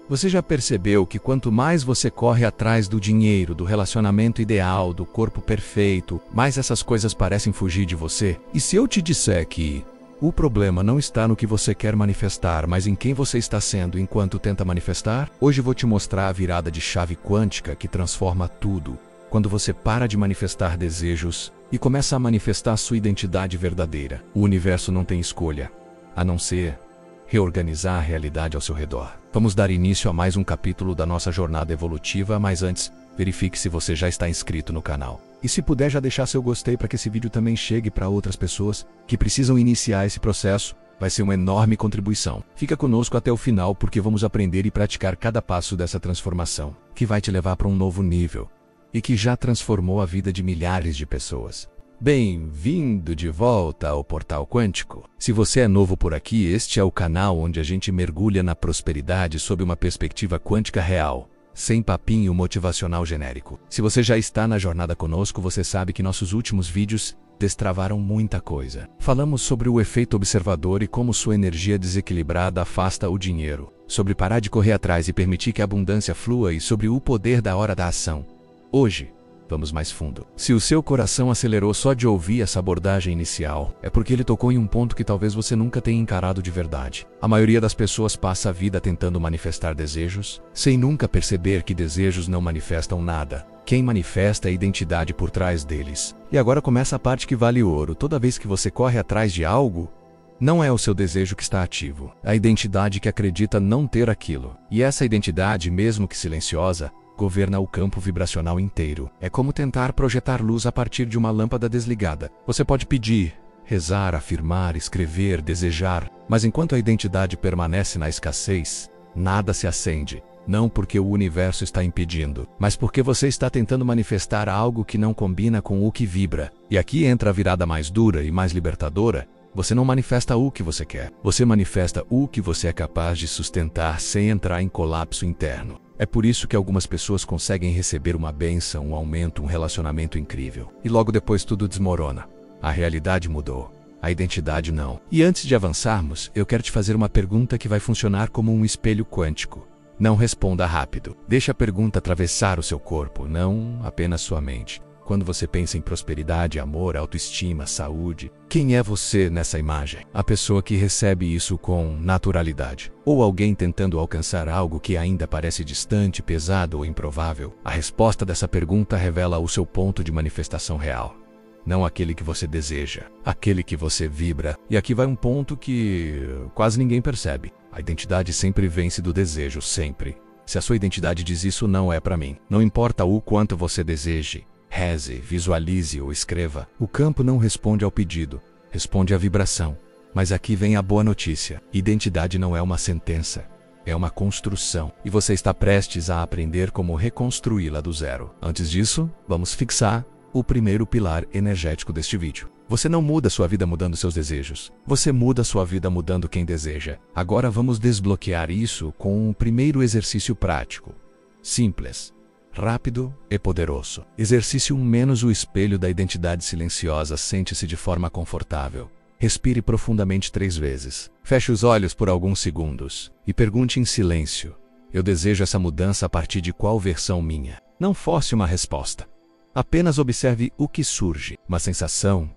Você já percebeu que quanto mais você corre atrás do dinheiro, do relacionamento ideal, do corpo perfeito, mais essas coisas parecem fugir de você? E se eu te disser que o problema não está no que você quer manifestar, mas em quem você está sendo enquanto tenta manifestar? Hoje vou te mostrar a virada de chave quântica que transforma tudo. Quando você para de manifestar desejos e começa a manifestar sua identidade verdadeira. O universo não tem escolha, a não ser reorganizar a realidade ao seu redor. Vamos dar início a mais um capítulo da nossa jornada evolutiva, mas antes, verifique se você já está inscrito no canal. E se puder já deixar seu gostei para que esse vídeo também chegue para outras pessoas que precisam iniciar esse processo, vai ser uma enorme contribuição. Fica conosco até o final porque vamos aprender e praticar cada passo dessa transformação, que vai te levar para um novo nível e que já transformou a vida de milhares de pessoas. Bem-vindo de volta ao Portal Quântico. Se você é novo por aqui, este é o canal onde a gente mergulha na prosperidade sob uma perspectiva quântica real, sem papinho motivacional genérico. Se você já está na jornada conosco, você sabe que nossos últimos vídeos destravaram muita coisa. Falamos sobre o efeito observador e como sua energia desequilibrada afasta o dinheiro, sobre parar de correr atrás e permitir que a abundância flua e sobre o poder da hora da ação. Hoje, vamos mais fundo. Se o seu coração acelerou só de ouvir essa abordagem inicial, é porque ele tocou em um ponto que talvez você nunca tenha encarado de verdade. A maioria das pessoas passa a vida tentando manifestar desejos, sem nunca perceber que desejos não manifestam nada. Quem manifesta é a identidade por trás deles. E agora começa a parte que vale ouro. Toda vez que você corre atrás de algo, não é o seu desejo que está ativo, é a identidade que acredita não ter aquilo. E essa identidade, mesmo que silenciosa, governa o campo vibracional inteiro. É como tentar projetar luz a partir de uma lâmpada desligada. Você pode pedir, rezar, afirmar, escrever, desejar, mas enquanto a identidade permanece na escassez, nada se acende. Não porque o universo está impedindo, mas porque você está tentando manifestar algo que não combina com o que vibra. E aqui entra a virada mais dura e mais libertadora. Você não manifesta o que você quer. Você manifesta o que você é capaz de sustentar sem entrar em colapso interno. É por isso que algumas pessoas conseguem receber uma bênção, um aumento, um relacionamento incrível. E logo depois tudo desmorona. A realidade mudou. A identidade não. E antes de avançarmos, eu quero te fazer uma pergunta que vai funcionar como um espelho quântico. Não responda rápido. Deixe a pergunta atravessar o seu corpo, não apenas sua mente. Quando você pensa em prosperidade, amor, autoestima, saúde, quem é você nessa imagem? A pessoa que recebe isso com naturalidade? Ou alguém tentando alcançar algo que ainda parece distante, pesado ou improvável? A resposta dessa pergunta revela o seu ponto de manifestação real. Não aquele que você deseja, aquele que você vibra. E aqui vai um ponto que quase ninguém percebe. A identidade sempre vence do desejo, sempre. Se a sua identidade diz isso não é para mim, não importa o quanto você deseje, reze, visualize ou escreva, o campo não responde ao pedido, responde à vibração. Mas aqui vem a boa notícia. Identidade não é uma sentença, é uma construção. E você está prestes a aprender como reconstruí-la do zero. Antes disso, vamos fixar o primeiro pilar energético deste vídeo. Você não muda sua vida mudando seus desejos. Você muda sua vida mudando quem deseja. Agora vamos desbloquear isso com um primeiro exercício prático. Simples, rápido e poderoso. Exercício 1 menos o espelho da identidade silenciosa. Sente-se de forma confortável. Respire profundamente 3 vezes. Feche os olhos por alguns segundos e pergunte em silêncio: eu desejo essa mudança a partir de qual versão minha? Não force uma resposta. Apenas observe o que surge. Uma sensação,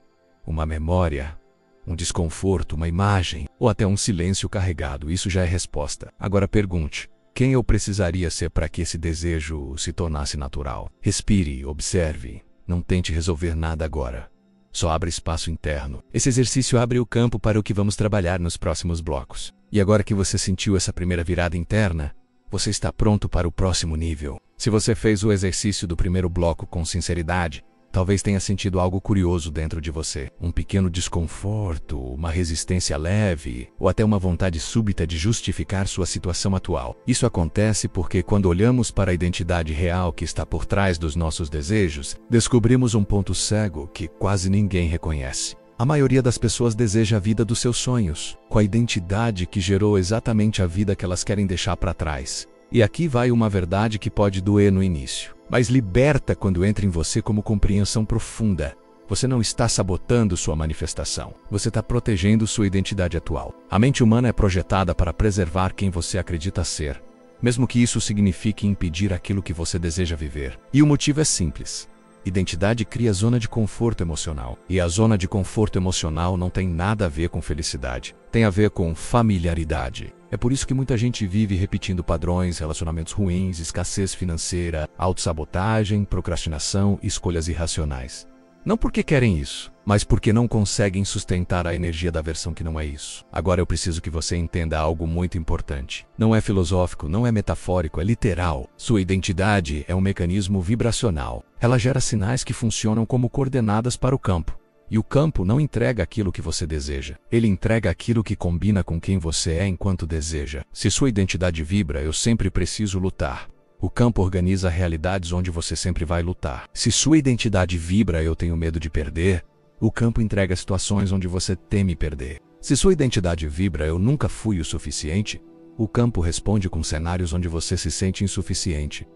uma memória, um desconforto, uma imagem ou até um silêncio carregado. Isso já é resposta. Agora pergunte: quem eu precisaria ser para que esse desejo se tornasse natural? Respire, observe. Não tente resolver nada agora. Só abra espaço interno. Esse exercício abre o campo para o que vamos trabalhar nos próximos blocos. E agora que você sentiu essa primeira virada interna, você está pronto para o próximo nível. Se você fez o exercício do primeiro bloco com sinceridade, talvez tenha sentido algo curioso dentro de você. Um pequeno desconforto, uma resistência leve, ou até uma vontade súbita de justificar sua situação atual. Isso acontece porque quando olhamos para a identidade real que está por trás dos nossos desejos, descobrimos um ponto cego que quase ninguém reconhece. A maioria das pessoas deseja a vida dos seus sonhos, com a identidade que gerou exatamente a vida que elas querem deixar para trás. E aqui vai uma verdade que pode doer no início, mas liberta quando entra em você como compreensão profunda. Você não está sabotando sua manifestação, você está protegendo sua identidade atual. A mente humana é projetada para preservar quem você acredita ser, mesmo que isso signifique impedir aquilo que você deseja viver. E o motivo é simples. Identidade cria zona de conforto emocional. E a zona de conforto emocional não tem nada a ver com felicidade. Tem a ver com familiaridade. É por isso que muita gente vive repetindo padrões, relacionamentos ruins, escassez financeira, autossabotagem, procrastinação e escolhas irracionais. Não porque querem isso, mas porque não conseguem sustentar a energia da versão que não é isso. Agora eu preciso que você entenda algo muito importante. Não é filosófico, não é metafórico, é literal. Sua identidade é um mecanismo vibracional. Ela gera sinais que funcionam como coordenadas para o campo. E o campo não entrega aquilo que você deseja. Ele entrega aquilo que combina com quem você é enquanto deseja. Se sua identidade vibra, eu sempre preciso lutar. O campo organiza realidades onde você sempre vai lutar. Se sua identidade vibra, eu tenho medo de perder, o campo entrega situações onde você teme perder. Se sua identidade vibra, eu nunca fui o suficiente, o campo responde com cenários onde você se sente insuficiente.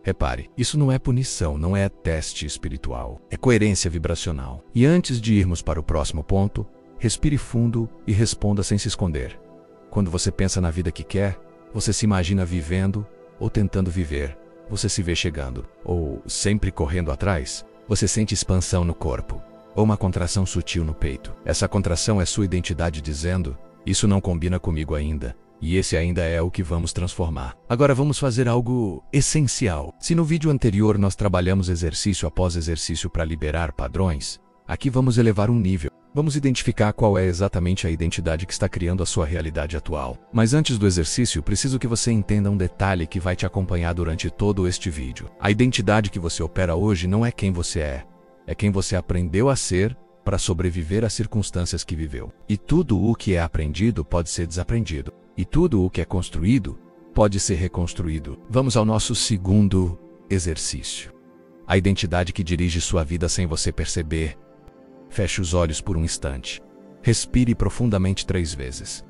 Repare, isso não é punição, não é teste espiritual, é coerência vibracional. E antes de irmos para o próximo ponto, respire fundo e responda sem se esconder. Quando você pensa na vida que quer, você se imagina vivendo ou tentando viver, você se vê chegando, ou sempre correndo atrás, você sente expansão no corpo, ou uma contração sutil no peito. Essa contração é sua identidade dizendo, isso não combina comigo ainda, e esse ainda é o que vamos transformar. Agora vamos fazer algo essencial. Se no vídeo anterior nós trabalhamos exercício após exercício para liberar padrões, aqui vamos elevar um nível. Vamos identificar qual é exatamente a identidade que está criando a sua realidade atual. Mas antes do exercício, preciso que você entenda um detalhe que vai te acompanhar durante todo este vídeo. A identidade que você opera hoje não é quem você é quem você aprendeu a ser para sobreviver às circunstâncias que viveu. E tudo o que é aprendido pode ser desaprendido. E tudo o que é construído pode ser reconstruído. Vamos ao nosso segundo exercício. A identidade que dirige sua vida sem você perceber. Feche os olhos por um instante. Respire profundamente 3 vezes.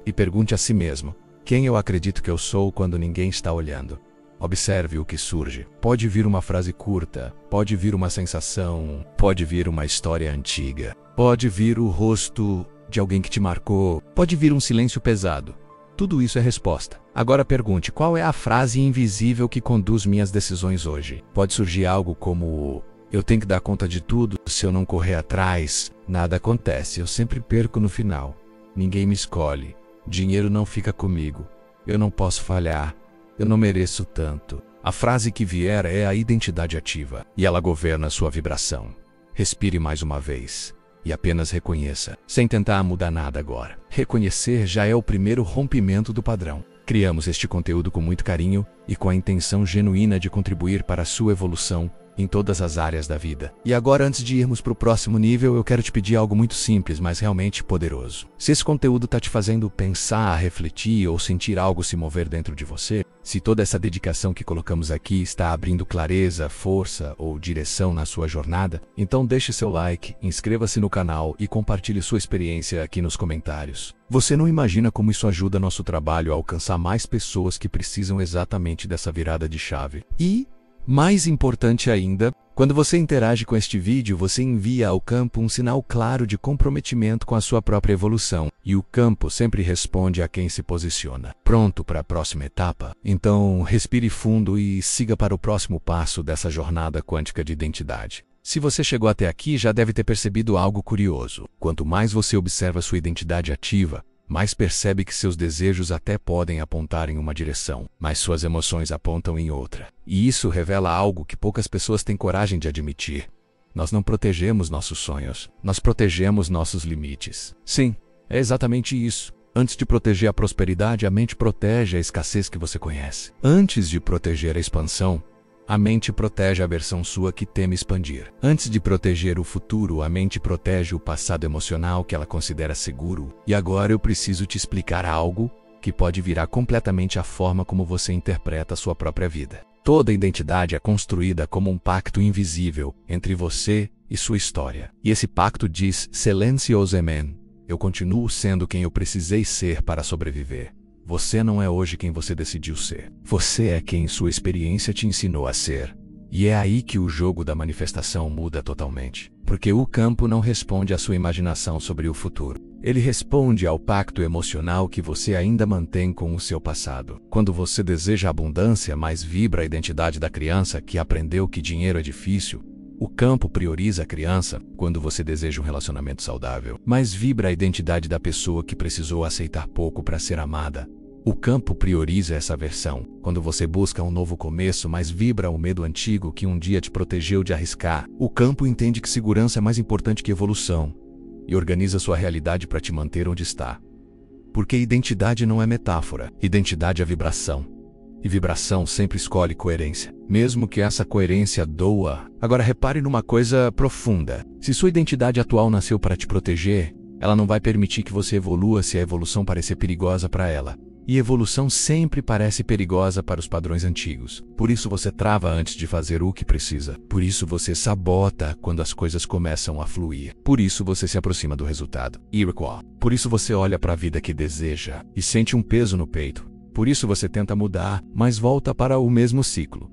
E pergunte a si mesmo, quem eu acredito que eu sou quando ninguém está olhando? Observe o que surge. Pode vir uma frase curta, pode vir uma sensação, pode vir uma história antiga, pode vir o rosto de alguém que te marcou, pode vir um silêncio pesado. Tudo isso é resposta. Agora pergunte, qual é a frase invisível que conduz minhas decisões hoje? Pode surgir algo como: eu tenho que dar conta de tudo, se eu não correr atrás, nada acontece, eu sempre perco no final. Ninguém me escolhe, dinheiro não fica comigo, eu não posso falhar, eu não mereço tanto. A frase que vier é a identidade ativa, e ela governa sua vibração. Respire mais uma vez, e apenas reconheça, sem tentar mudar nada agora. Reconhecer já é o primeiro rompimento do padrão. Criamos este conteúdo com muito carinho e com a intenção genuína de contribuir para a sua evolução em todas as áreas da vida. E agora, antes de irmos para o próximo nível, eu quero te pedir algo muito simples, mas realmente poderoso. Se esse conteúdo está te fazendo pensar, refletir ou sentir algo se mover dentro de você, se toda essa dedicação que colocamos aqui está abrindo clareza, força ou direção na sua jornada, então deixe seu like, inscreva-se no canal e compartilhe sua experiência aqui nos comentários. Você não imagina como isso ajuda nosso trabalho a alcançar mais pessoas que precisam exatamente dessa virada de chave. E mais importante ainda, quando você interage com este vídeo, você envia ao campo um sinal claro de comprometimento com a sua própria evolução. E o campo sempre responde a quem se posiciona. Pronto para a próxima etapa? Então, respire fundo e siga para o próximo passo dessa jornada quântica de identidade. Se você chegou até aqui, já deve ter percebido algo curioso. Quanto mais você observa sua identidade ativa, mais percebe que seus desejos até podem apontar em uma direção, mas suas emoções apontam em outra. E isso revela algo que poucas pessoas têm coragem de admitir. Nós não protegemos nossos sonhos, nós protegemos nossos limites. Sim, é exatamente isso. Antes de proteger a prosperidade, a mente protege a escassez que você conhece. Antes de proteger a expansão, a mente protege a versão sua que teme expandir. Antes de proteger o futuro, a mente protege o passado emocional que ela considera seguro. E agora eu preciso te explicar algo que pode virar completamente a forma como você interpreta a sua própria vida. Toda identidade é construída como um pacto invisível entre você e sua história. E esse pacto diz silenciosamente: eu continuo sendo quem eu precisei ser para sobreviver. Você não é hoje quem você decidiu ser. Você é quem sua experiência te ensinou a ser. E é aí que o jogo da manifestação muda totalmente. Porque o campo não responde à sua imaginação sobre o futuro. Ele responde ao pacto emocional que você ainda mantém com o seu passado. Quando você deseja abundância, mas vibra a identidade da criança que aprendeu que dinheiro é difícil, o campo prioriza a criança. Quando você deseja um relacionamento saudável, mas vibra a identidade da pessoa que precisou aceitar pouco para ser amada, o campo prioriza essa versão. Quando você busca um novo começo, mas vibra o medo antigo que um dia te protegeu de arriscar, o campo entende que segurança é mais importante que evolução e organiza sua realidade para te manter onde está. Porque identidade não é metáfora, identidade é vibração. E vibração sempre escolhe coerência, mesmo que essa coerência doa. Agora repare numa coisa profunda. Se sua identidade atual nasceu para te proteger, ela não vai permitir que você evolua se a evolução parecer perigosa para ela. E evolução sempre parece perigosa para os padrões antigos. Por isso você trava antes de fazer o que precisa. Por isso você sabota quando as coisas começam a fluir. Por isso você se aproxima do resultado. Iroquois. Por isso você olha para a vida que deseja e sente um peso no peito. Por isso você tenta mudar, mas volta para o mesmo ciclo.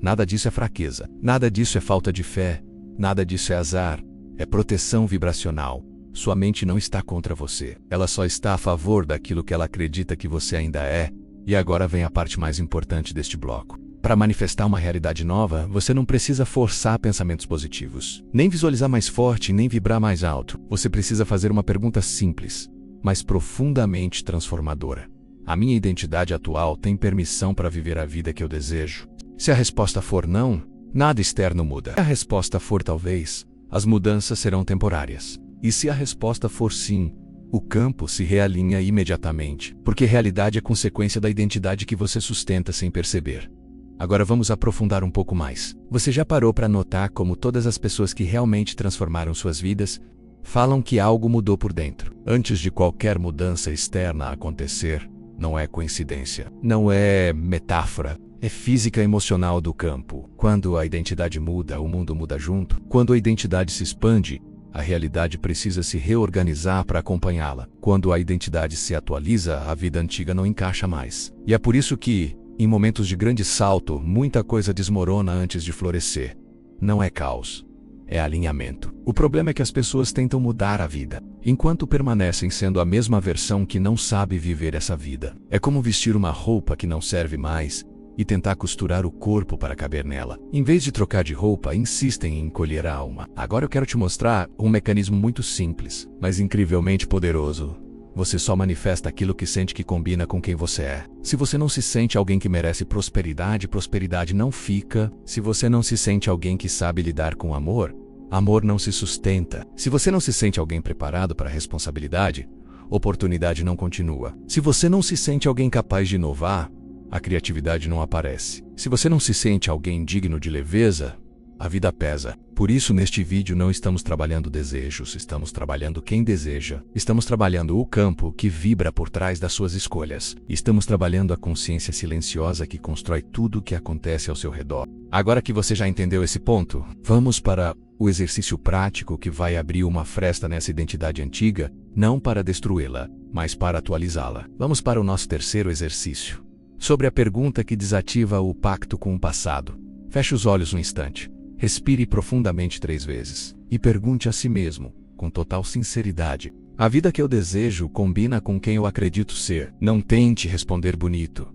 Nada disso é fraqueza. Nada disso é falta de fé. Nada disso é azar. É proteção vibracional. Sua mente não está contra você. Ela só está a favor daquilo que ela acredita que você ainda é. E agora vem a parte mais importante deste bloco. Para manifestar uma realidade nova, você não precisa forçar pensamentos positivos, nem visualizar mais forte, nem vibrar mais alto. Você precisa fazer uma pergunta simples, mas profundamente transformadora. A minha identidade atual tem permissão para viver a vida que eu desejo? Se a resposta for não, nada externo muda. Se a resposta for talvez, as mudanças serão temporárias. E se a resposta for sim, o campo se realinha imediatamente, porque realidade é consequência da identidade que você sustenta sem perceber. Agora vamos aprofundar um pouco mais. Você já parou para notar como todas as pessoas que realmente transformaram suas vidas falam que algo mudou por dentro? Antes de qualquer mudança externa acontecer, não é coincidência, não é metáfora. É física emocional do campo. Quando a identidade muda, o mundo muda junto. Quando a identidade se expande, a realidade precisa se reorganizar para acompanhá-la. Quando a identidade se atualiza, a vida antiga não encaixa mais. E é por isso que, em momentos de grande salto, muita coisa desmorona antes de florescer. Não é caos, é alinhamento. O problema é que as pessoas tentam mudar a vida, enquanto permanecem sendo a mesma versão que não sabe viver essa vida. É como vestir uma roupa que não serve mais e tentar costurar o corpo para caber nela. Em vez de trocar de roupa, insistem em encolher a alma. Agora eu quero te mostrar um mecanismo muito simples, mas incrivelmente poderoso. Você só manifesta aquilo que sente que combina com quem você é. Se você não se sente alguém que merece prosperidade, prosperidade não fica. Se você não se sente alguém que sabe lidar com amor, amor não se sustenta. Se você não se sente alguém preparado para a responsabilidade, oportunidade não continua. Se você não se sente alguém capaz de inovar, a criatividade não aparece. Se você não se sente alguém digno de leveza, a vida pesa. Por isso, neste vídeo não estamos trabalhando desejos, estamos trabalhando quem deseja. Estamos trabalhando o campo que vibra por trás das suas escolhas. Estamos trabalhando a consciência silenciosa que constrói tudo o que acontece ao seu redor. Agora que você já entendeu esse ponto, vamos para o exercício prático que vai abrir uma fresta nessa identidade antiga, não para destruí-la, mas para atualizá-la. Vamos para o nosso terceiro exercício. Sobre a pergunta que desativa o pacto com o passado. Feche os olhos um instante. Respire profundamente 3 vezes. E pergunte a si mesmo, com total sinceridade: a vida que eu desejo combina com quem eu acredito ser? Não tente responder bonito.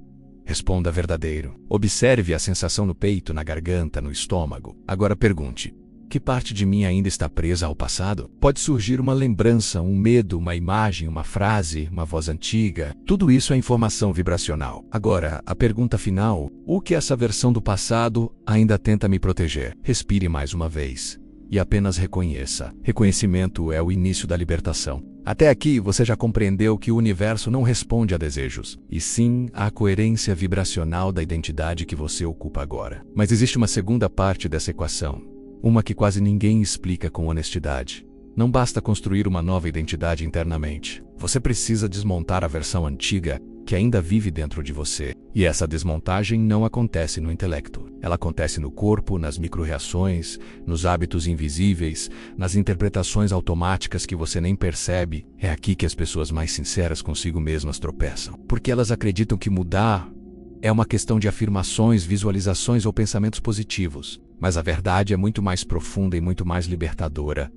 Responda verdadeiro. Observe a sensação no peito, na garganta, no estômago. Agora pergunte: que parte de mim ainda está presa ao passado? Pode surgir uma lembrança, um medo, uma imagem, uma frase, uma voz antiga. Tudo isso é informação vibracional. Agora, a pergunta final: o que essa versão do passado ainda tenta me proteger? Respire mais uma vez e apenas reconheça. Reconhecimento é o início da libertação. Até aqui você já compreendeu que o universo não responde a desejos, e sim à coerência vibracional da identidade que você ocupa agora. Mas existe uma segunda parte dessa equação. Uma que quase ninguém explica com honestidade. Não basta construir uma nova identidade internamente. Você precisa desmontar a versão antiga que ainda vive dentro de você. E essa desmontagem não acontece no intelecto. Ela acontece no corpo, nas micro-reações, nos hábitos invisíveis, nas interpretações automáticas que você nem percebe. É aqui que as pessoas mais sinceras consigo mesmas tropeçam. Porque elas acreditam que mudar É uma questão de afirmações, visualizações ou pensamentos positivos. Mas a verdade é muito mais profunda e muito mais libertadora.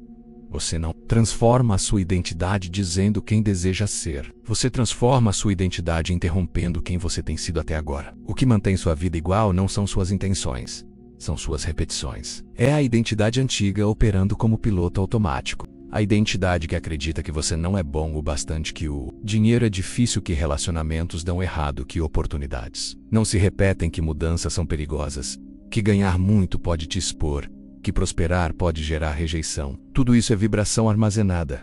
Você não transforma a sua identidade dizendo quem deseja ser. Você transforma a sua identidade interrompendo quem você tem sido até agora. O que mantém sua vida igual não são suas intenções, são suas repetições. É a identidade antiga operando como piloto automático. A identidade que acredita que você não é bom o bastante, que o dinheiro é difícil, que relacionamentos dão errado, que oportunidades não se repetem, que mudanças são perigosas, que ganhar muito pode te expor, que prosperar pode gerar rejeição. Tudo isso é vibração armazenada,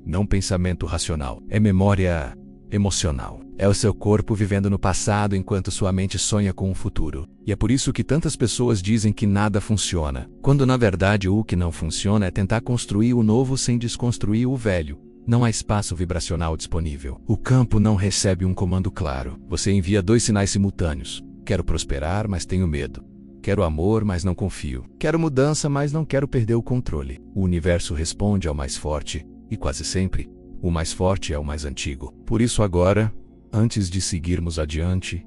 não pensamento racional. É memória emocional. É o seu corpo vivendo no passado enquanto sua mente sonha com o futuro. E é por isso que tantas pessoas dizem que nada funciona, quando na verdade o que não funciona é tentar construir o novo sem desconstruir o velho. Não há espaço vibracional disponível. O campo não recebe um comando claro. Você envia 2 sinais simultâneos. Quero prosperar, mas tenho medo. Quero amor, mas não confio. Quero mudança, mas não quero perder o controle. O universo responde ao mais forte, e quase sempre, o mais forte é o mais antigo. Por isso agora, antes de seguirmos adiante,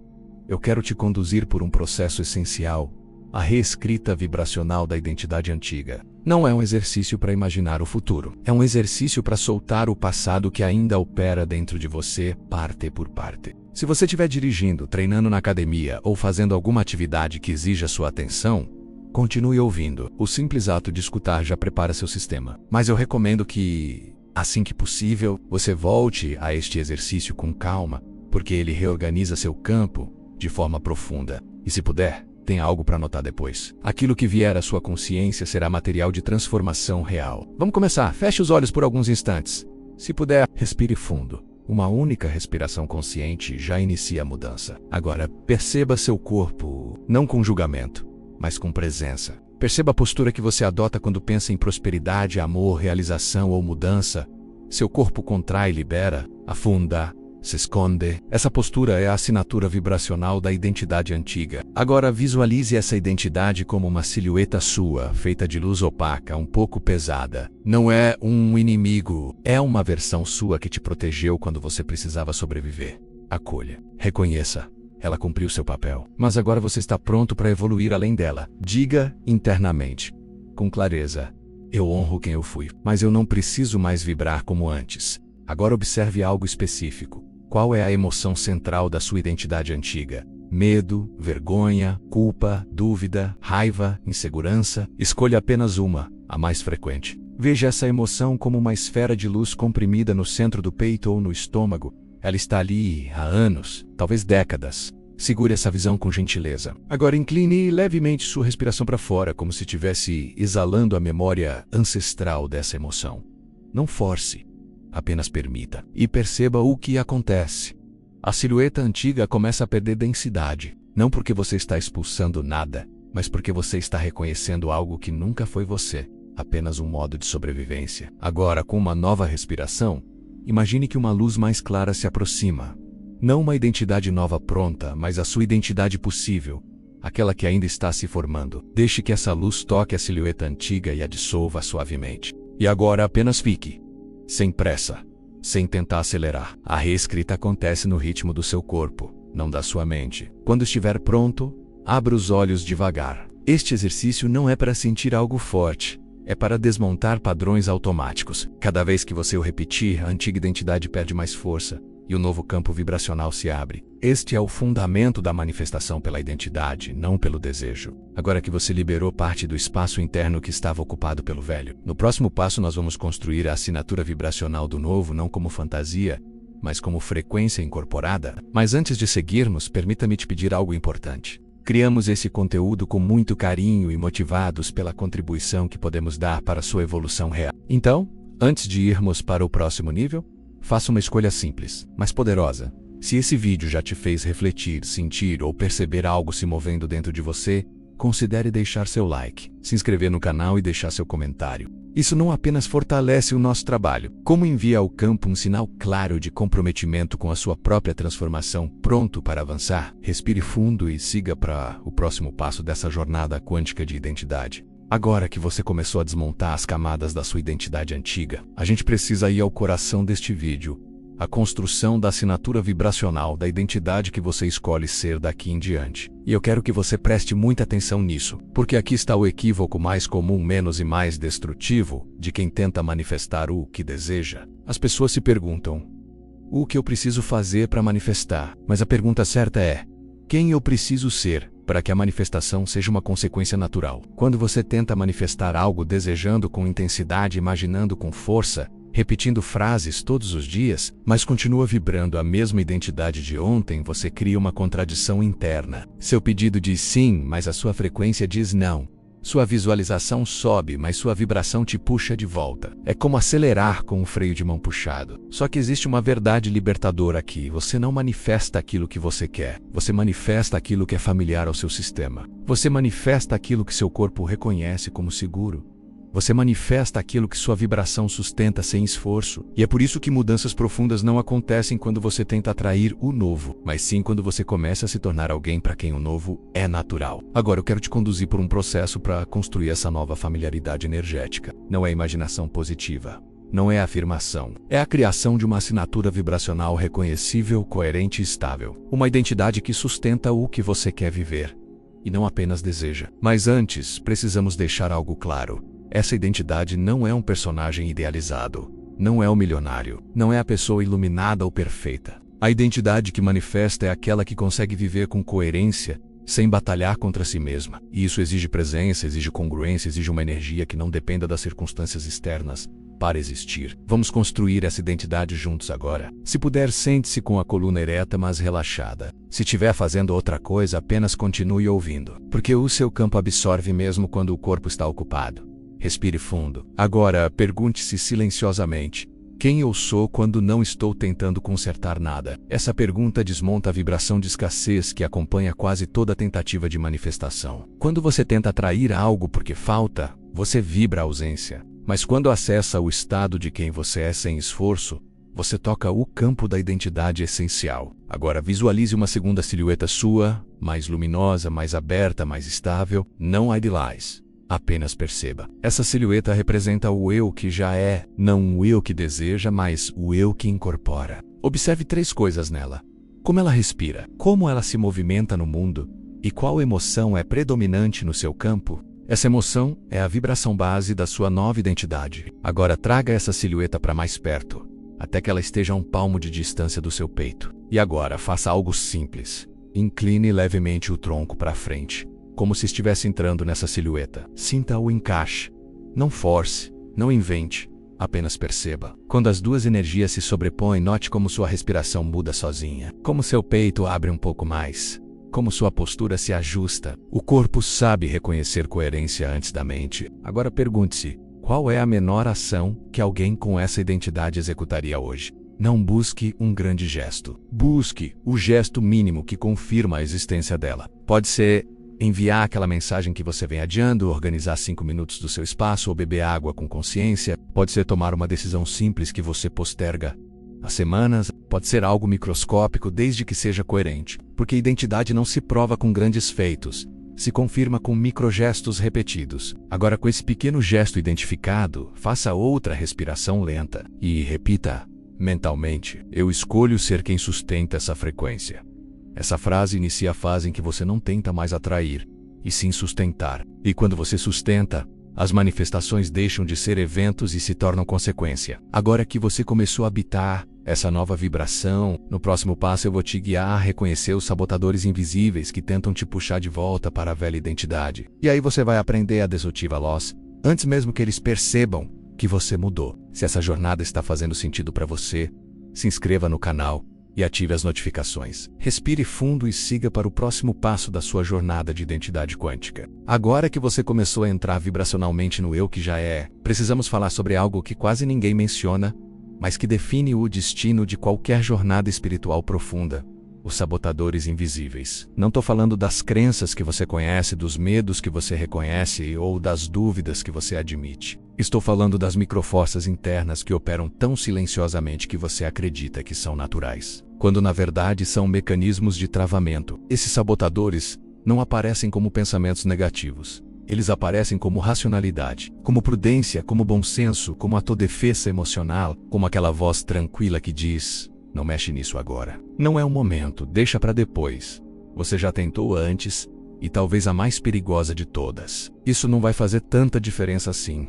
eu quero te conduzir por um processo essencial, a reescrita vibracional da identidade antiga. Não é um exercício para imaginar o futuro. É um exercício para soltar o passado que ainda opera dentro de você, parte por parte. Se você estiver dirigindo, treinando na academia ou fazendo alguma atividade que exija sua atenção, continue ouvindo. O simples ato de escutar já prepara seu sistema. Mas eu recomendo que, assim que possível, você volte a este exercício com calma, porque ele reorganiza seu campo de forma profunda. E se puder, tem algo para anotar depois. Aquilo que vier à sua consciência será material de transformação real. Vamos começar. Feche os olhos por alguns instantes. Se puder, respire fundo. Uma única respiração consciente já inicia a mudança. Agora, perceba seu corpo, não com julgamento, mas com presença. Perceba a postura que você adota quando pensa em prosperidade, amor, realização ou mudança. Seu corpo contrai, libera, afunda, se esconde. Essa postura é a assinatura vibracional da identidade antiga. Agora visualize essa identidade como uma silhueta sua, feita de luz opaca, um pouco pesada. Não é um inimigo, é uma versão sua que te protegeu quando você precisava sobreviver. Acolha, reconheça. Ela cumpriu seu papel. Mas agora você está pronto para evoluir além dela. Diga internamente, com clareza: eu honro quem eu fui, mas eu não preciso mais vibrar como antes. Agora observe algo específico. Qual é a emoção central da sua identidade antiga? Medo, vergonha, culpa, dúvida, raiva, insegurança? Escolha apenas uma, a mais frequente. Veja essa emoção como uma esfera de luz comprimida no centro do peito ou no estômago. Ela está ali há anos, talvez décadas. Segure essa visão com gentileza. Agora incline levemente sua respiração para fora, como se estivesse exalando a memória ancestral dessa emoção. Não force. Apenas permita. E perceba o que acontece. A silhueta antiga começa a perder densidade. Não porque você está expulsando nada, mas porque você está reconhecendo algo que nunca foi você. Apenas um modo de sobrevivência. Agora, com uma nova respiração, imagine que uma luz mais clara se aproxima. Não uma identidade nova pronta, mas a sua identidade possível. Aquela que ainda está se formando. Deixe que essa luz toque a silhueta antiga e a dissolva suavemente. E agora apenas fique. Sem pressa, sem tentar acelerar. A reescrita acontece no ritmo do seu corpo, não da sua mente. Quando estiver pronto, abra os olhos devagar. Este exercício não é para sentir algo forte, é para desmontar padrões automáticos. Cada vez que você o repetir, a antiga identidade perde mais força e o novo campo vibracional se abre. Este é o fundamento da manifestação pela identidade, não pelo desejo. Agora que você liberou parte do espaço interno que estava ocupado pelo velho, no próximo passo nós vamos construir a assinatura vibracional do novo, não como fantasia, mas como frequência incorporada. Mas antes de seguirmos, permita-me te pedir algo importante. Criamos esse conteúdo com muito carinho e motivados pela contribuição que podemos dar para a sua evolução real. Então, antes de irmos para o próximo nível, faça uma escolha simples, mas poderosa. Se esse vídeo já te fez refletir, sentir ou perceber algo se movendo dentro de você, considere deixar seu like, se inscrever no canal e deixar seu comentário. Isso não apenas fortalece o nosso trabalho, como envia ao campo um sinal claro de comprometimento com a sua própria transformação, pronto para avançar. Respire fundo e siga para o próximo passo dessa jornada quântica de identidade. Agora que você começou a desmontar as camadas da sua identidade antiga, a gente precisa ir ao coração deste vídeo, a construção da assinatura vibracional da identidade que você escolhe ser daqui em diante. E eu quero que você preste muita atenção nisso, porque aqui está o equívoco mais comum, menos e mais destrutivo, de quem tenta manifestar o que deseja. As pessoas se perguntam: o que eu preciso fazer para manifestar? Mas a pergunta certa é: quem eu preciso ser para que a manifestação seja uma consequência natural? Quando você tenta manifestar algo desejando com intensidade, imaginando com força, repetindo frases todos os dias, mas continua vibrando a mesma identidade de ontem, você cria uma contradição interna. Seu pedido diz sim, mas a sua frequência diz não. Sua visualização sobe, mas sua vibração te puxa de volta. É como acelerar com um freio de mão puxado. Só que existe uma verdade libertadora aqui. Você não manifesta aquilo que você quer. Você manifesta aquilo que é familiar ao seu sistema. Você manifesta aquilo que seu corpo reconhece como seguro. Você manifesta aquilo que sua vibração sustenta sem esforço. E é por isso que mudanças profundas não acontecem quando você tenta atrair o novo, mas sim quando você começa a se tornar alguém para quem o novo é natural. Agora eu quero te conduzir por um processo para construir essa nova familiaridade energética. Não é imaginação positiva. Não é afirmação. É a criação de uma assinatura vibracional reconhecível, coerente e estável. Uma identidade que sustenta o que você quer viver. E não apenas deseja. Mas antes, precisamos deixar algo claro. Essa identidade não é um personagem idealizado, não é o milionário, não é a pessoa iluminada ou perfeita. A identidade que manifesta é aquela que consegue viver com coerência, sem batalhar contra si mesma. E isso exige presença, exige congruência, exige uma energia que não dependa das circunstâncias externas para existir. Vamos construir essa identidade juntos agora. Se puder, sente-se com a coluna ereta, mas relaxada. Se estiver fazendo outra coisa, apenas continue ouvindo, porque o seu campo absorve mesmo quando o corpo está ocupado. Respire fundo. Agora, pergunte-se silenciosamente: quem eu sou quando não estou tentando consertar nada? Essa pergunta desmonta a vibração de escassez que acompanha quase toda tentativa de manifestação. Quando você tenta atrair algo porque falta, você vibra a ausência. Mas quando acessa o estado de quem você é sem esforço, você toca o campo da identidade essencial. Agora visualize uma segunda silhueta sua, mais luminosa, mais aberta, mais estável. Não idealize. Apenas perceba. Essa silhueta representa o eu que já é, não o eu que deseja, mas o eu que incorpora. Observe 3 coisas nela: como ela respira, como ela se movimenta no mundo e qual emoção é predominante no seu campo. Essa emoção é a vibração base da sua nova identidade. Agora traga essa silhueta para mais perto, até que ela esteja a um palmo de distância do seu peito. E agora faça algo simples. Incline levemente o tronco para frente, como se estivesse entrando nessa silhueta. Sinta o encaixe. Não force, não invente, apenas perceba. Quando as duas energias se sobrepõem, note como sua respiração muda sozinha, como seu peito abre um pouco mais, como sua postura se ajusta. O corpo sabe reconhecer coerência antes da mente. Agora pergunte-se: qual é a menor ação que alguém com essa identidade executaria hoje? Não busque um grande gesto. Busque o gesto mínimo que confirma a existência dela. Pode ser enviar aquela mensagem que você vem adiando, organizar 5 minutos do seu espaço ou beber água com consciência. Pode ser tomar uma decisão simples que você posterga há semanas. Pode ser algo microscópico, desde que seja coerente. Porque identidade não se prova com grandes feitos, se confirma com microgestos repetidos. Agora, com esse pequeno gesto identificado, faça outra respiração lenta e repita mentalmente: eu escolho ser quem sustenta essa frequência. Essa frase inicia a fase em que você não tenta mais atrair, e sim sustentar. E quando você sustenta, as manifestações deixam de ser eventos e se tornam consequência. Agora que você começou a habitar essa nova vibração, no próximo passo eu vou te guiar a reconhecer os sabotadores invisíveis que tentam te puxar de volta para a velha identidade. E aí você vai aprender a destrutiva loss, antes mesmo que eles percebam que você mudou. Se essa jornada está fazendo sentido para você, se inscreva no canal e ative as notificações. Respire fundo e siga para o próximo passo da sua jornada de identidade quântica. Agora que você começou a entrar vibracionalmente no eu que já é, precisamos falar sobre algo que quase ninguém menciona, mas que define o destino de qualquer jornada espiritual profunda: os sabotadores invisíveis. Não estou falando das crenças que você conhece, dos medos que você reconhece ou das dúvidas que você admite. Estou falando das microforças internas que operam tão silenciosamente que você acredita que são naturais, quando na verdade são mecanismos de travamento. Esses sabotadores não aparecem como pensamentos negativos. Eles aparecem como racionalidade, como prudência, como bom senso, como autodefesa emocional, como aquela voz tranquila que diz: não mexe nisso agora. Não é o momento, deixa para depois. Você já tentou antes, e talvez a mais perigosa de todas. Isso não vai fazer tanta diferença assim.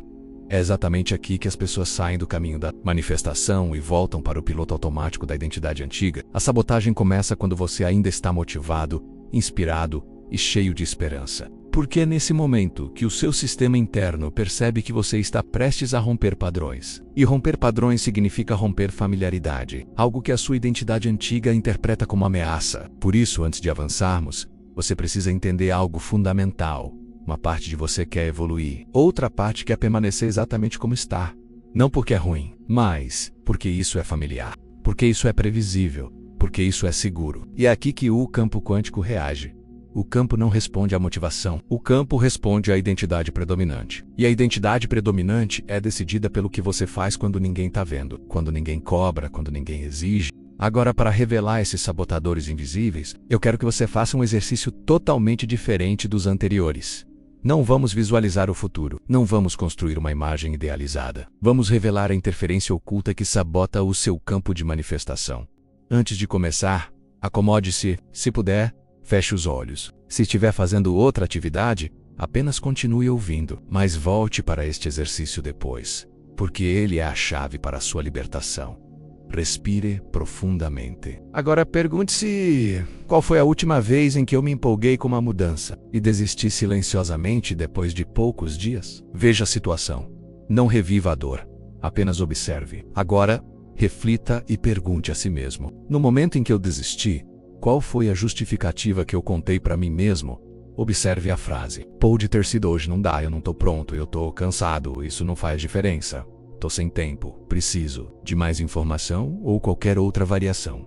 É exatamente aqui que as pessoas saem do caminho da manifestação e voltam para o piloto automático da identidade antiga. A sabotagem começa quando você ainda está motivado, inspirado e cheio de esperança. Porque é nesse momento que o seu sistema interno percebe que você está prestes a romper padrões. E romper padrões significa romper familiaridade, algo que a sua identidade antiga interpreta como ameaça. Por isso, antes de avançarmos, você precisa entender algo fundamental. Uma parte de você quer evoluir, outra parte quer permanecer exatamente como está. Não porque é ruim, mas porque isso é familiar, porque isso é previsível, porque isso é seguro. E é aqui que o campo quântico reage. O campo não responde à motivação, o campo responde à identidade predominante. E a identidade predominante é decidida pelo que você faz quando ninguém está vendo, quando ninguém cobra, quando ninguém exige. Agora, para revelar esses sabotadores invisíveis, eu quero que você faça um exercício totalmente diferente dos anteriores. Não vamos visualizar o futuro, não vamos construir uma imagem idealizada. Vamos revelar a interferência oculta que sabota o seu campo de manifestação. Antes de começar, acomode-se, se puder, feche os olhos. Se estiver fazendo outra atividade, apenas continue ouvindo, mas volte para este exercício depois, porque ele é a chave para a sua libertação. Respire profundamente. Agora pergunte-se: qual foi a última vez em que eu me empolguei com uma mudança e desisti silenciosamente depois de poucos dias? Veja a situação. Não reviva a dor. Apenas observe. Agora, reflita e pergunte a si mesmo: no momento em que eu desisti, qual foi a justificativa que eu contei para mim mesmo? Observe a frase: pode ter sido hoje, não dá, eu não tô pronto, eu tô cansado, isso não faz diferença. Tô sem tempo, preciso de mais informação ou qualquer outra variação.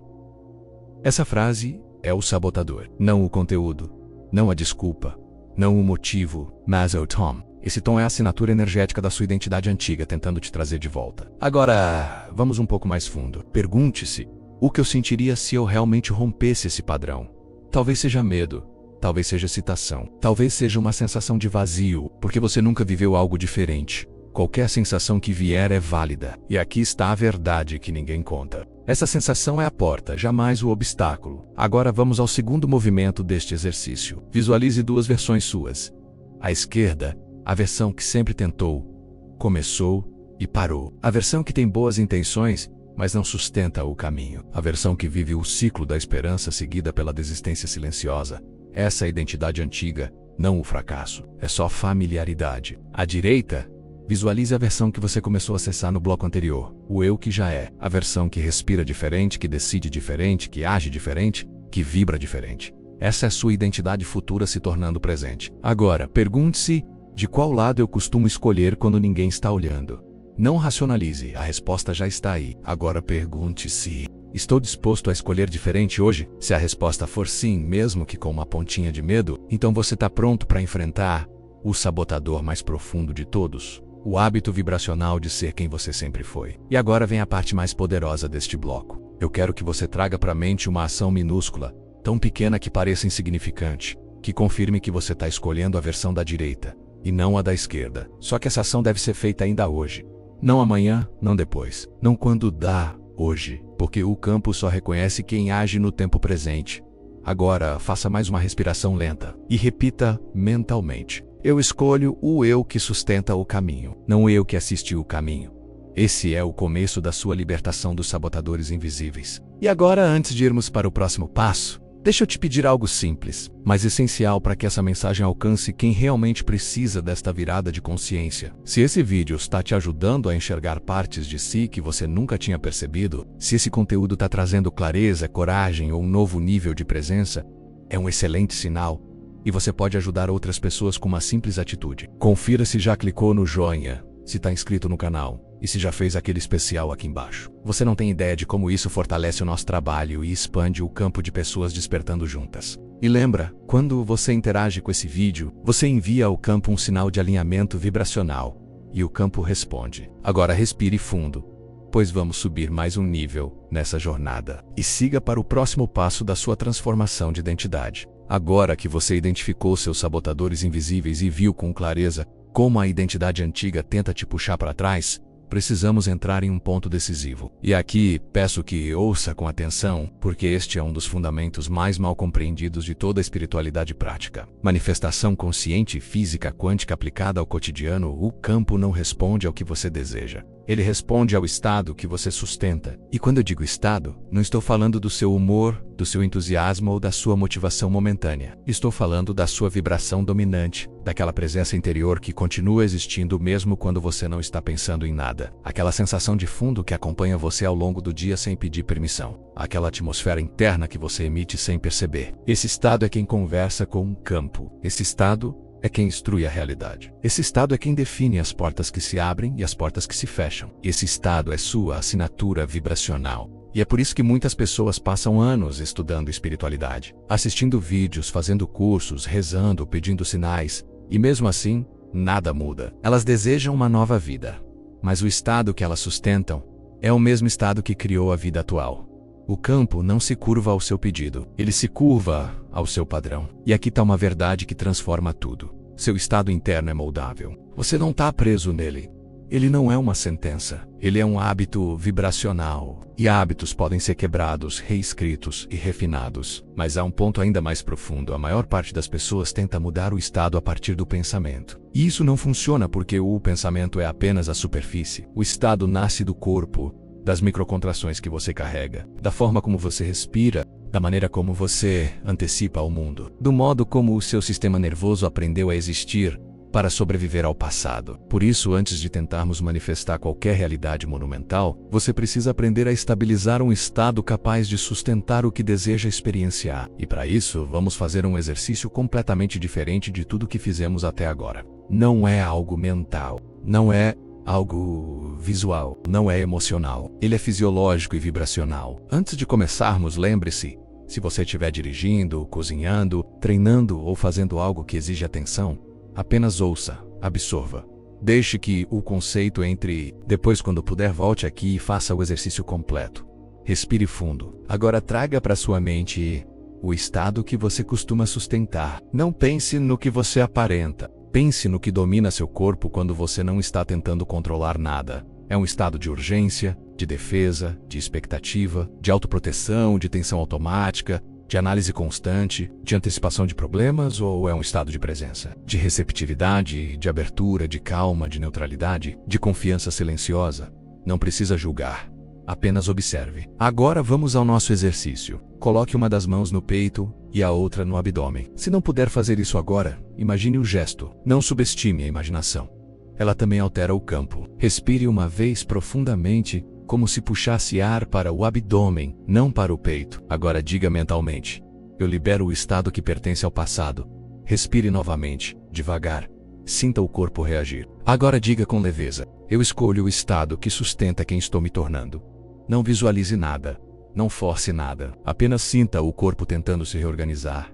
Essa frase é o sabotador, não o conteúdo, não a desculpa, não o motivo, mas o tom. Esse tom é a assinatura energética da sua identidade antiga tentando te trazer de volta. Agora, vamos um pouco mais fundo. Pergunte-se: o que eu sentiria se eu realmente rompesse esse padrão? Talvez seja medo, talvez seja excitação, talvez seja uma sensação de vazio, porque você nunca viveu algo diferente. Qualquer sensação que vier é válida. E aqui está a verdade que ninguém conta. Essa sensação é a porta, jamais o obstáculo. Agora vamos ao segundo movimento deste exercício. Visualize duas versões suas. À esquerda, a versão que sempre tentou, começou e parou. A versão que tem boas intenções, mas não sustenta o caminho. A versão que vive o ciclo da esperança seguida pela desistência silenciosa. Essa é a identidade antiga, não o fracasso. É só familiaridade. À direita, visualize a versão que você começou a acessar no bloco anterior, o eu que já é, a versão que respira diferente, que decide diferente, que age diferente, que vibra diferente. Essa é sua identidade futura se tornando presente. Agora, pergunte-se: de qual lado eu costumo escolher quando ninguém está olhando? Não racionalize, a resposta já está aí. Agora pergunte-se: estou disposto a escolher diferente hoje? Se a resposta for sim, mesmo que com uma pontinha de medo, então você está pronto para enfrentar o sabotador mais profundo de todos. O hábito vibracional de ser quem você sempre foi. E agora vem a parte mais poderosa deste bloco. Eu quero que você traga para a mente uma ação minúscula, tão pequena que pareça insignificante, que confirme que você está escolhendo a versão da direita, e não a da esquerda. Só que essa ação deve ser feita ainda hoje. Não amanhã, não depois. Não quando dá, hoje. Porque o campo só reconhece quem age no tempo presente. Agora, faça mais uma respiração lenta, e repita mentalmente: eu escolho o eu que sustenta o caminho, não o eu que assistiu o caminho. Esse é o começo da sua libertação dos sabotadores invisíveis. E agora, antes de irmos para o próximo passo, deixa eu te pedir algo simples, mas essencial para que essa mensagem alcance quem realmente precisa desta virada de consciência. Se esse vídeo está te ajudando a enxergar partes de si que você nunca tinha percebido, se esse conteúdo está trazendo clareza, coragem ou um novo nível de presença, é um excelente sinal. E você pode ajudar outras pessoas com uma simples atitude. Confira se já clicou no joinha, se está inscrito no canal e se já fez aquele especial aqui embaixo. Você não tem ideia de como isso fortalece o nosso trabalho e expande o campo de pessoas despertando juntas. E lembra, quando você interage com esse vídeo, você envia ao campo um sinal de alinhamento vibracional e o campo responde. Agora respire fundo, pois vamos subir mais um nível nessa jornada. E siga para o próximo passo da sua transformação de identidade. Agora que você identificou seus sabotadores invisíveis e viu com clareza como a identidade antiga tenta te puxar para trás, precisamos entrar em um ponto decisivo. E aqui peço que ouça com atenção, porque este é um dos fundamentos mais mal compreendidos de toda a espiritualidade prática. Manifestação consciente e física quântica aplicada ao cotidiano, o campo não responde ao que você deseja. Ele responde ao estado que você sustenta. E quando eu digo estado, não estou falando do seu humor, do seu entusiasmo ou da sua motivação momentânea. Estou falando da sua vibração dominante, daquela presença interior que continua existindo mesmo quando você não está pensando em nada. Aquela sensação de fundo que acompanha você ao longo do dia sem pedir permissão. Aquela atmosfera interna que você emite sem perceber. Esse estado é quem conversa com um campo. Esse estado é quem instrui a realidade. Esse estado é quem define as portas que se abrem e as portas que se fecham. Esse estado é sua assinatura vibracional. E é por isso que muitas pessoas passam anos estudando espiritualidade, assistindo vídeos, fazendo cursos, rezando, pedindo sinais, e mesmo assim, nada muda. Elas desejam uma nova vida, mas o estado que elas sustentam é o mesmo estado que criou a vida atual. O campo não se curva ao seu pedido, ele se curva ao seu padrão. E aqui está uma verdade que transforma tudo. Seu estado interno é moldável. Você não está preso nele. Ele não é uma sentença. Ele é um hábito vibracional. E hábitos podem ser quebrados, reescritos e refinados. Mas há um ponto ainda mais profundo. A maior parte das pessoas tenta mudar o estado a partir do pensamento. E isso não funciona porque o pensamento é apenas a superfície. O estado nasce do corpo, das microcontrações que você carrega, da forma como você respira, da maneira como você antecipa ao mundo, do modo como o seu sistema nervoso aprendeu a existir para sobreviver ao passado. Por isso, antes de tentarmos manifestar qualquer realidade monumental, você precisa aprender a estabilizar um estado capaz de sustentar o que deseja experienciar. E para isso, vamos fazer um exercício completamente diferente de tudo que fizemos até agora. Não é algo mental, não é algo visual, não é emocional. Ele é fisiológico e vibracional. Antes de começarmos, lembre-se, se você estiver dirigindo, cozinhando, treinando ou fazendo algo que exige atenção, apenas ouça, absorva. Deixe que o conceito entre. Depois, quando puder, volte aqui e faça o exercício completo. Respire fundo. Agora traga para sua mente o estado que você costuma sustentar. Não pense no que você aparenta. Pense no que domina seu corpo quando você não está tentando controlar nada. É um estado de urgência, de defesa, de expectativa, de autoproteção, de tensão automática, de análise constante, de antecipação de problemas, ou é um estado de presença? De receptividade, de abertura, de calma, de neutralidade, de confiança silenciosa? Não precisa julgar. Apenas observe. Agora vamos ao nosso exercício. Coloque uma das mãos no peito e a outra no abdômen. Se não puder fazer isso agora, imagine o gesto. Não subestime a imaginação. Ela também altera o campo. Respire uma vez profundamente, como se puxasse ar para o abdômen, não para o peito. Agora diga mentalmente: eu libero o estado que pertence ao passado. Respire novamente, devagar. Sinta o corpo reagir. Agora diga com leveza: eu escolho o estado que sustenta quem estou me tornando. Não visualize nada. Não force nada. Apenas sinta o corpo tentando se reorganizar.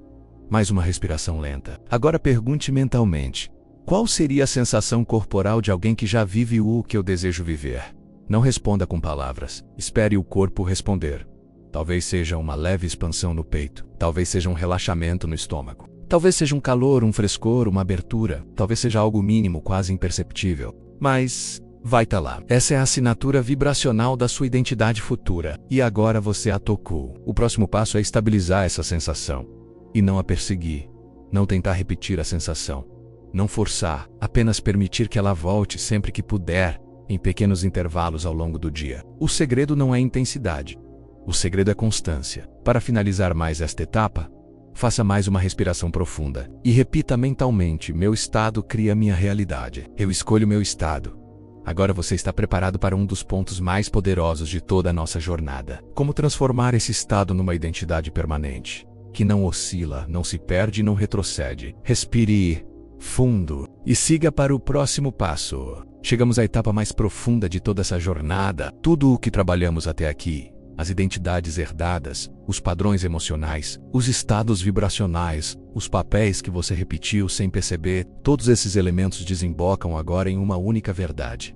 Mais uma respiração lenta. Agora pergunte mentalmente: qual seria a sensação corporal de alguém que já vive o que eu desejo viver? Não responda com palavras. Espere o corpo responder. Talvez seja uma leve expansão no peito. Talvez seja um relaxamento no estômago. Talvez seja um calor, um frescor, uma abertura. Talvez seja algo mínimo, quase imperceptível. Mas vai estar lá. Essa é a assinatura vibracional da sua identidade futura. E agora você a tocou. O próximo passo é estabilizar essa sensação. E não a perseguir. Não tentar repetir a sensação. Não forçar. Apenas permitir que ela volte sempre que puder, em pequenos intervalos ao longo do dia. O segredo não é intensidade. O segredo é constância. Para finalizar mais esta etapa, faça mais uma respiração profunda. E repita mentalmente: meu estado cria minha realidade. Eu escolho meu estado. Agora você está preparado para um dos pontos mais poderosos de toda a nossa jornada. Como transformar esse estado numa identidade permanente, que não oscila, não se perde e não retrocede. Respire fundo e siga para o próximo passo. Chegamos à etapa mais profunda de toda essa jornada. Tudo o que trabalhamos até aqui, as identidades herdadas, os padrões emocionais, os estados vibracionais, os papéis que você repetiu sem perceber, todos esses elementos desembocam agora em uma única verdade.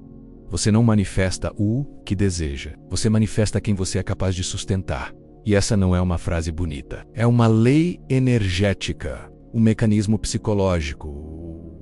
Você não manifesta o que deseja, você manifesta quem você é capaz de sustentar. E essa não é uma frase bonita. É uma lei energética, um mecanismo psicológico,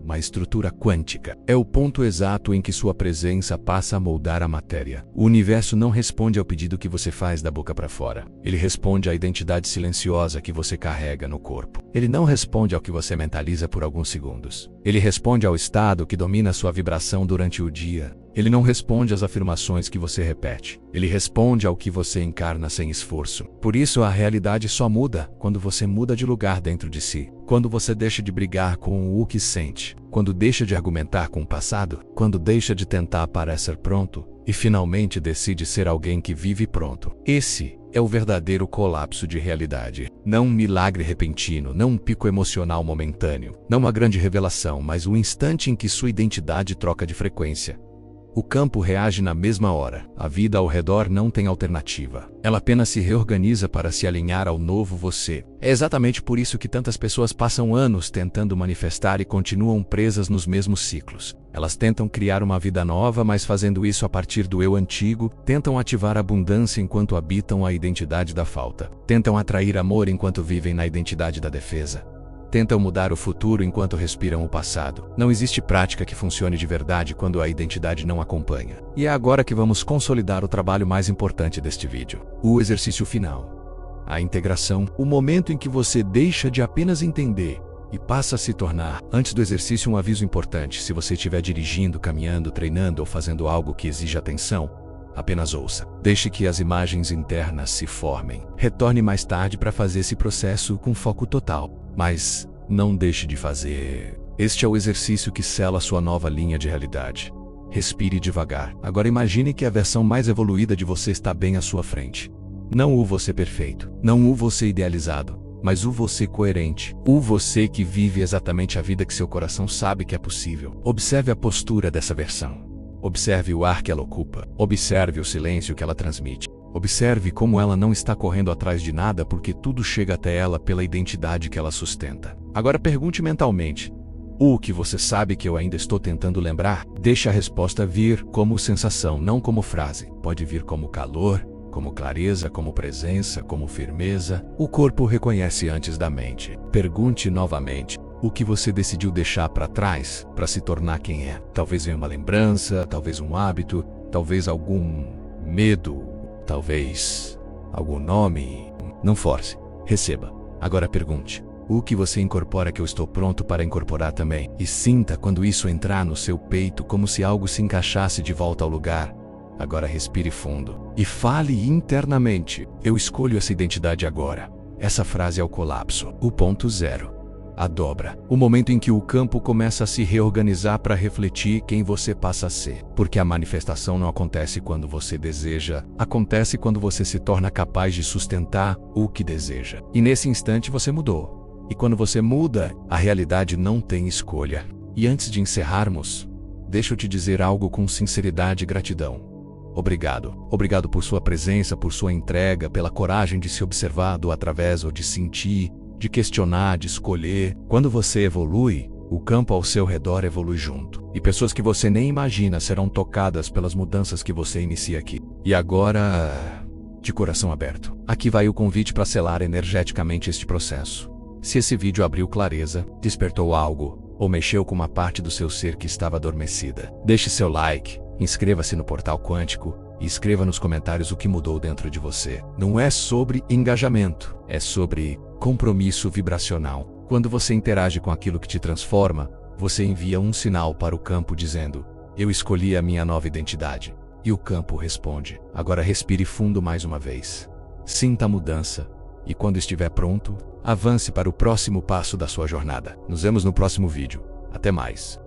uma estrutura quântica. É o ponto exato em que sua presença passa a moldar a matéria. O universo não responde ao pedido que você faz da boca para fora. Ele responde à identidade silenciosa que você carrega no corpo. Ele não responde ao que você mentaliza por alguns segundos. Ele responde ao estado que domina sua vibração durante o dia. Ele não responde às afirmações que você repete. Ele responde ao que você encarna sem esforço. Por isso, a realidade só muda quando você muda de lugar dentro de si. Quando você deixa de brigar com o que sente. Quando deixa de argumentar com o passado. Quando deixa de tentar parecer pronto. E finalmente decide ser alguém que vive pronto. Esse é o verdadeiro colapso de realidade. Não um milagre repentino, não um pico emocional momentâneo. Não uma grande revelação, mas o instante em que sua identidade troca de frequência. O campo reage na mesma hora. A vida ao redor não tem alternativa. Ela apenas se reorganiza para se alinhar ao novo você. É exatamente por isso que tantas pessoas passam anos tentando manifestar e continuam presas nos mesmos ciclos. Elas tentam criar uma vida nova, mas fazendo isso a partir do eu antigo, tentam ativar a abundância enquanto habitam a identidade da falta. Tentam atrair amor enquanto vivem na identidade da defesa. Tentam mudar o futuro enquanto respiram o passado. Não existe prática que funcione de verdade quando a identidade não acompanha. E é agora que vamos consolidar o trabalho mais importante deste vídeo. O exercício final. A integração. O momento em que você deixa de apenas entender e passa a se tornar. Antes do exercício, um aviso importante. Se você estiver dirigindo, caminhando, treinando ou fazendo algo que exija atenção, apenas ouça. Deixe que as imagens internas se formem. Retorne mais tarde para fazer esse processo com foco total. Mas não deixe de fazer. Este é o exercício que sela sua nova linha de realidade. Respire devagar. Agora imagine que a versão mais evoluída de você está bem à sua frente. Não o você perfeito, não o você idealizado, mas o você coerente. O você que vive exatamente a vida que seu coração sabe que é possível. Observe a postura dessa versão. Observe o ar que ela ocupa. Observe o silêncio que ela transmite. Observe como ela não está correndo atrás de nada porque tudo chega até ela pela identidade que ela sustenta. Agora pergunte mentalmente: o que você sabe que eu ainda estou tentando lembrar? Deixe a resposta vir como sensação, não como frase. Pode vir como calor, como clareza, como presença, como firmeza. O corpo reconhece antes da mente. Pergunte novamente: o que você decidiu deixar para trás para se tornar quem é? Talvez venha uma lembrança, talvez um hábito, talvez algum medo, talvez algum nome. Não force, receba. Agora pergunte: o que você incorpora que eu estou pronto para incorporar também? E sinta quando isso entrar no seu peito como se algo se encaixasse de volta ao lugar. Agora respire fundo e fale internamente: eu escolho essa identidade agora. Essa frase é o colapso, o ponto zero. A dobra. O momento em que o campo começa a se reorganizar para refletir quem você passa a ser. Porque a manifestação não acontece quando você deseja, acontece quando você se torna capaz de sustentar o que deseja. E nesse instante você mudou. E quando você muda, a realidade não tem escolha. E antes de encerrarmos, deixa eu te dizer algo com sinceridade e gratidão. Obrigado. Obrigado por sua presença, por sua entrega, pela coragem de se observar do através ou de sentir, de questionar, de escolher. Quando você evolui, o campo ao seu redor evolui junto. E pessoas que você nem imagina serão tocadas pelas mudanças que você inicia aqui. E agora, de coração aberto, aqui vai o convite para selar energeticamente este processo. Se esse vídeo abriu clareza, despertou algo, ou mexeu com uma parte do seu ser que estava adormecida, deixe seu like, inscreva-se no Portal Quântico e escreva nos comentários o que mudou dentro de você. Não é sobre engajamento, é sobre compromisso vibracional. Quando você interage com aquilo que te transforma, você envia um sinal para o campo dizendo: eu escolhi a minha nova identidade. E o campo responde. Agora respire fundo mais uma vez. Sinta a mudança. E quando estiver pronto, avance para o próximo passo da sua jornada. Nos vemos no próximo vídeo. Até mais.